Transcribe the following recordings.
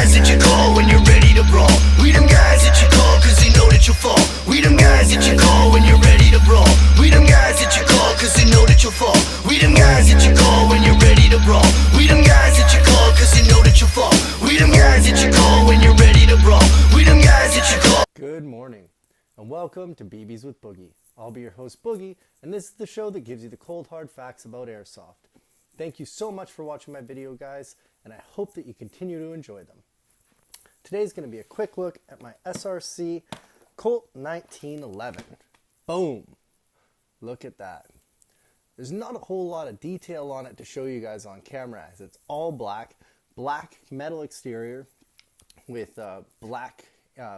guys that you call when you're ready to brawl. We them guys that you call cause they know that you'll fall. We them guys that you call when you're ready to brawl. We them guys that you call cause they know that you'll fall. We them guys that you call when you're ready to brawl. We them guys that you call cause they know that you'll fall. We them guys that you call when you're ready to brawl. We them guys that you call. Good morning and welcome to BBs with Boogie. I'll be your host Boogie, and this is the show that gives you the cold hard facts about airsoft. Thank you so much for watching my video, guys, and I hope that you continue to enjoy them. Today's going to be a quick look at my SRC Colt 1911. Boom! Look at that. There's not a whole lot of detail on it to show you guys on camera, as it's all black metal exterior with black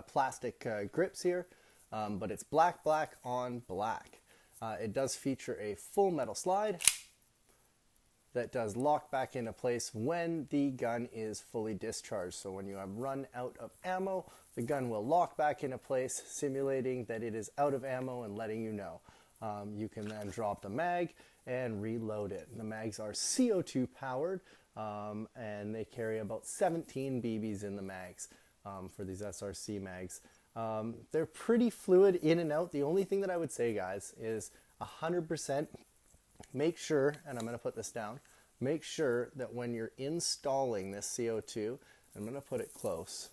plastic grips here, but it's black on black. It does feature a full metal slide that does lock back into place when the gun is fully discharged. So when you have run out of ammo, the gun will lock back into place, simulating that it is out of ammo and letting you know. You can then drop the mag and reload it. The mags are CO2 powered, and they carry about 17 BBs in the mags for these SRC mags. They're pretty fluid in and out. The only thing that I would say, guys, is 100% make sure, and I'm going to put this down, make sure that when you're installing this CO2, I'm going to put it close.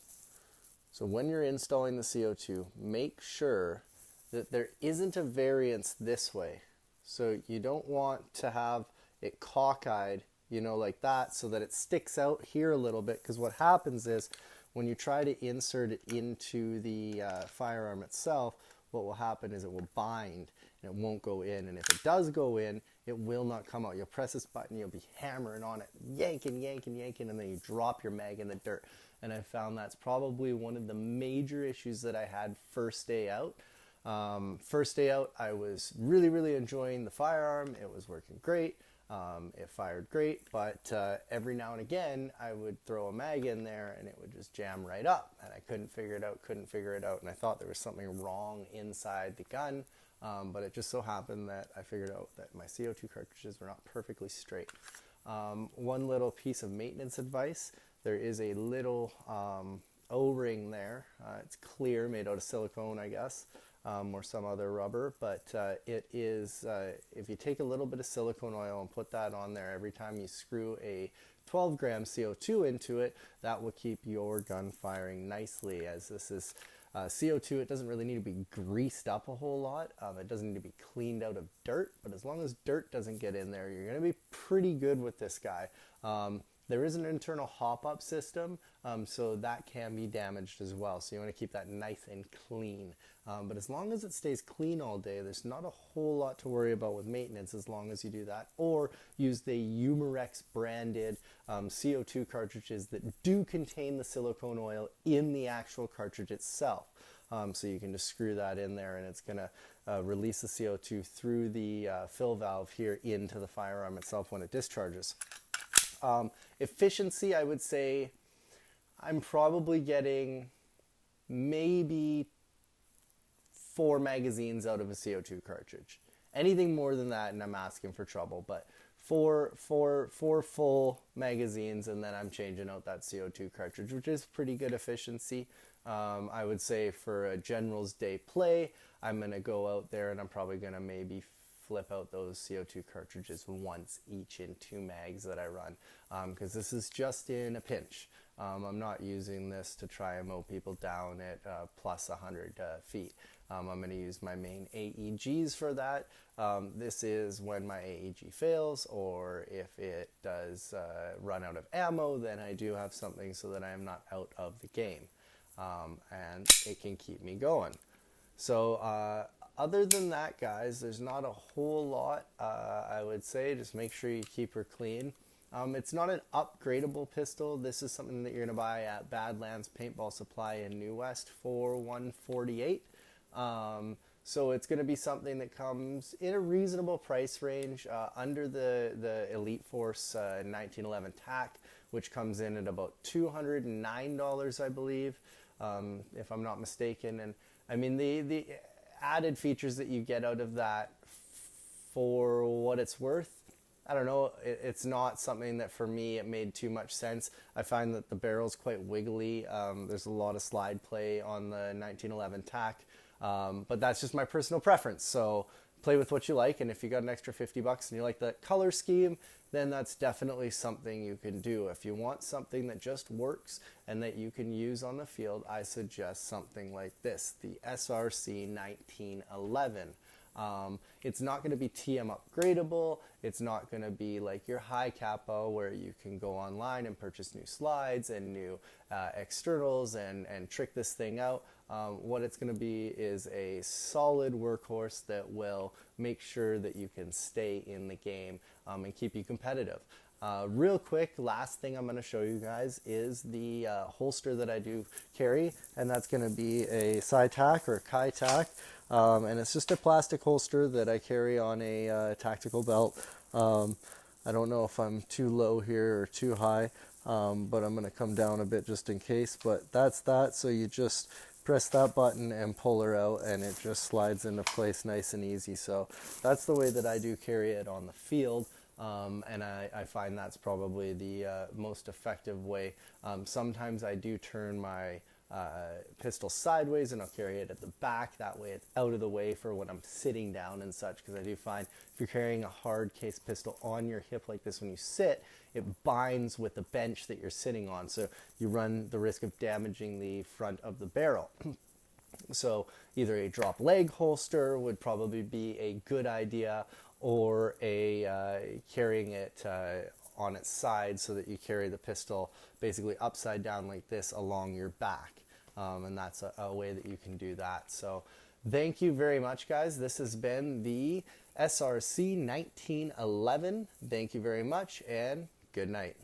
So when you're installing the CO2, make sure that there isn't a variance this way. So you don't want to have it cockeyed, like that, so that it sticks out here a little bit, because what happens is when you try to insert it into the firearm itself, what will happen is it will bind and it won't go in. And if it does go in, it will not come out. You'll press this button, you'll be hammering on it, yanking, and then you drop your mag in the dirt. And I found that's probably one of the major issues that I had first day out. First day out, I was really enjoying the firearm. It was working great. It fired great, but every now and again I would throw a mag in there and it would just jam right up, and I couldn't figure it out, and I thought there was something wrong inside the gun, but it just so happened that I figured out that my CO2 cartridges were not perfectly straight. One little piece of maintenance advice: there is a little O-ring there. It's clear, made out of silicone, I guess. Or some other rubber, but it is, if you take a little bit of silicone oil and put that on there every time you screw a 12 gram CO2 into it, that will keep your gun firing nicely. As this is CO2, it doesn't really need to be greased up a whole lot. It doesn't need to be cleaned out of dirt, but as long as dirt doesn't get in there, you're going to be pretty good with this guy. There is an internal hop-up system, so that can be damaged as well. So you want to keep that nice and clean. But as long as it stays clean all day, there's not a whole lot to worry about with maintenance as long as you do that. Or use the Umarex branded CO2 cartridges that do contain the silicone oil in the actual cartridge itself. So you can just screw that in there and it's going to release the CO2 through the fill valve here into the firearm itself when it discharges. Efficiency, I would say I'm probably getting maybe 4 magazines out of a CO2 cartridge. Anything more than that and I'm asking for trouble, but four full magazines, and then I'm changing out that CO2 cartridge, which is pretty good efficiency. I would say for a General's Day play, I'm going to go out there and I'm probably going to maybe flip out those CO2 cartridges once each in 2 mags that I run, because this is just in a pinch. I'm not using this to try and mow people down at plus 100 feet. I'm going to use my main AEGs for that. This is when my AEG fails, or if it does run out of ammo, then I do have something so that I am not out of the game, and it can keep me going. So other than that, guys, there's not a whole lot. I would say just make sure you keep her clean. It's not an upgradable pistol. This is something that you're going to buy at Badlands Paintball Supply in New West for $148. So it's going to be something that comes in a reasonable price range, under the Elite Force 1911 TAC, which comes in at about $209, I believe, if I'm not mistaken. And I mean, the added features that you get out of that, for what it's worth, I don't know, it's not something that for me it made too much sense. I find that the barrel's quite wiggly. There's a lot of slide play on the 1911 TAC, but that's just my personal preference. So play with what you like, and if you got an extra $50 and you like the color scheme, then that's definitely something you can do. If you want something that just works and that you can use on the field, I suggest something like this, the SRC 1911. It's not going to be TM upgradable. It's not going to be like your high capo where you can go online and purchase new slides and new externals and trick this thing out. What it's going to be is a solid workhorse that will make sure that you can stay in the game and keep you competitive. Real quick, last thing I'm going to show you guys is the holster that I do carry, and that's going to be a SciTac or Kai-Tak, and it's just a plastic holster that I carry on a tactical belt. I don't know if I'm too low here or too high, but I'm going to come down a bit just in case, but that's that. So you just press that button and pull her out, and it just slides into place nice and easy. So that's the way that I do carry it on the field. And I find that's probably the most effective way. Sometimes I do turn my pistol sideways and I'll carry it at the back. That way it's out of the way for when I'm sitting down and such, because I do find if you're carrying a hard case pistol on your hip like this when you sit, it binds with the bench that you're sitting on. So you run the risk of damaging the front of the barrel. So either a drop leg holster would probably be a good idea, or a carrying it on its side so that you carry the pistol basically upside down like this along your back. And that's a way that you can do that. So thank you very much, guys. This has been the SRC 1911. Thank you very much, and good night.